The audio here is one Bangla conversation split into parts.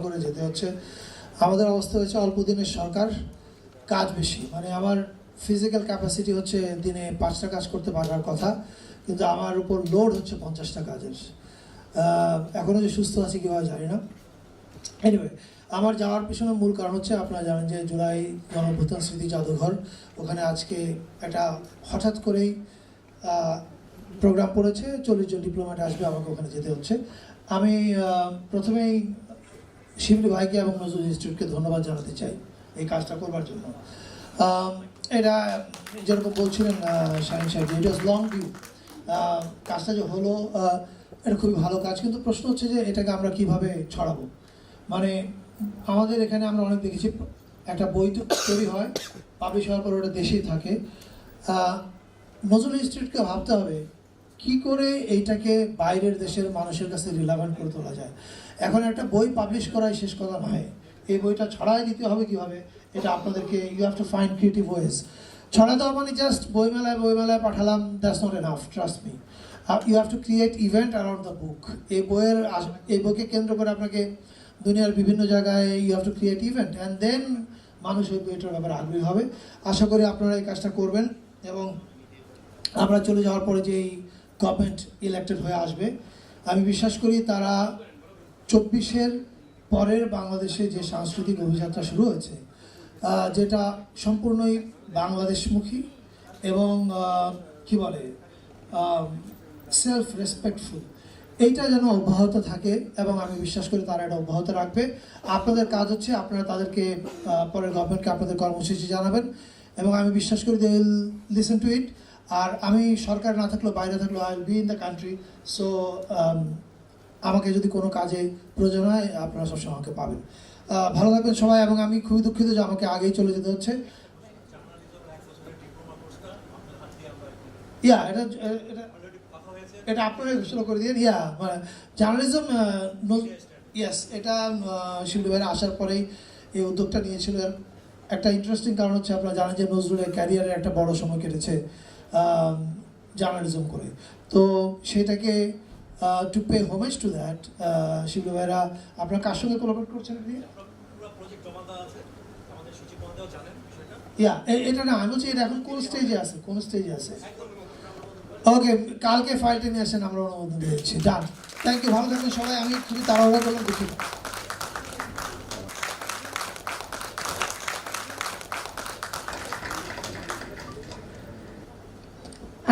করে যেতে হচ্ছে। আমাদের অবস্থা হচ্ছে অল্প দিনের সরকার, কাজ বেশি। মানে আমার ফিজিক্যাল ক্যাপাসিটি হচ্ছে দিনে 5টা কাজ করতে পারার কথা, কিন্তু আমার উপর লোড হচ্ছে 50টা কাজের। এখনও যে সুস্থ আছি কীভাবে জানি না। এনিওয়ে, আমার যাওয়ার পিছনে মূল কারণ হচ্ছে আপনারা জানেন যে জুলাই গণঅভ্যুত্থান স্মৃতি জাদুঘর, ওখানে আজকে একটা হঠাৎ করেই প্রোগ্রাম পড়েছে, 40 জন ডিপ্লোম্যাট আসবে, আমাকে ওখানে যেতে হচ্ছে। আমি প্রথমেই শিবলি ভাইকে এবং নজরুল ইনস্টিটিউটকে ধন্যবাদ জানাতে চাই এই কাজটা করবার জন্য। এটা যেরকম বলছিলেন শাহিন সাহেব, ইট ওয়াজ লং ডিউ। কাজটা যে হলো এটা খুবই ভালো কাজ, কিন্তু প্রশ্ন হচ্ছে যে এটাকে আমরা কিভাবে ছড়াবো। মানে আমাদের এখানে আমরা অনেক দেখেছি, একটা বই তৈরি হয়, পাবলিশ হওয়ার পর ওটা দেশেই থাকে। নজরুল ইনস্টিটিউটকে ভাবতে হবে কি করে এইটাকে বাইরের দেশের মানুষের কাছে রিলেভেন্ট করে তোলা যায়। এখন একটা বই পাবলিশ করাই শেষ কথা নয়, এই বইটা ছড়াই দিতে হবে কীভাবে, এটা আপনাদেরকে you have to find creative ways. ছড়া দেওয়া মানে জাস্ট বইমেলায় পাঠালাম, that's not enough, trust me. You have to create event around the book. এই বইকে কেন্দ্র করে আপনাকে দুনিয়ার বিভিন্ন জায়গায় you have to create event, and then মানুষ ওই বইটার ব্যাপারে আগ্রহী হবে। আশা করি আপনারা এই কাজটা করবেন, এবং আমরা চলে যাওয়ার পরে যে এই গভর্নমেন্ট ইলেক্টেড হয়ে আসবে, আমি বিশ্বাস করি তারা 24-এর পরের বাংলাদেশে যে সাংস্কৃতিক অভিযাত্রা শুরু হয়েছে, যেটা সম্পূর্ণই বাংলাদেশমুখী এবং কি বলে সেলফ রেসপেক্টফুল, এইটা যেন অব্যাহত থাকে, এবং আমি বিশ্বাস করি তারা এটা অব্যাহত রাখবে। আপনাদের কাজ হচ্ছে আপনারা তাদেরকে পরের গভর্নমেন্টকে আপনাদের কর্মসূচি জানাবেন, এবং আমি বিশ্বাস করি দে উইল লিসেন টু ইট। আর আমি সরকার না থাকলেও, বাইরে থাকলেও, I will be in the country. So আমাকে যদি কোনো কাজে প্রয়োজন হয় আপনারা সবসময় আমাকে পাবেন। ভালো থাকবেন সবাই, এবং আমি খুবই দুঃখিত যে আমাকে আগেই চলে যেতে হচ্ছে। ইয়া এটা এটা এটা আপনারা ঘোষণা করে দিন। ইয়া মানে জার্নালিজম, ইয়েস, এটা শিবলি ভাইরা আসার পরেই এই উদ্যোগটা নিয়েছিল। একটা ইন্টারেস্টিং কারণ হচ্ছে আপনারা জানেন যে নজরুলের ক্যারিয়ারের একটা বড় সময় কেটেছে জার্নালিজম করে, তো সেটাকে to pay homage to that Shibli ভাইরা আপনার কার সঙ্গে কোলাবরেট করছেন? ইয়া এটা না, আমি বলছি এটা এখন কোন স্টেজে আছে? ওকে, কালকে ফাইলটা নিয়ে আসেন, আমরা অনুমোদন দিচ্ছি। ডান, থ্যাংক ইউ, ভালো থাকবেন সবাই। আমি খুবই তাড়াহুড়া করলাম, দুঃখিত।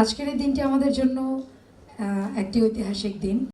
আজকের এই দিনটি আমাদের জন্য একটি ঐতিহাসিক দিন।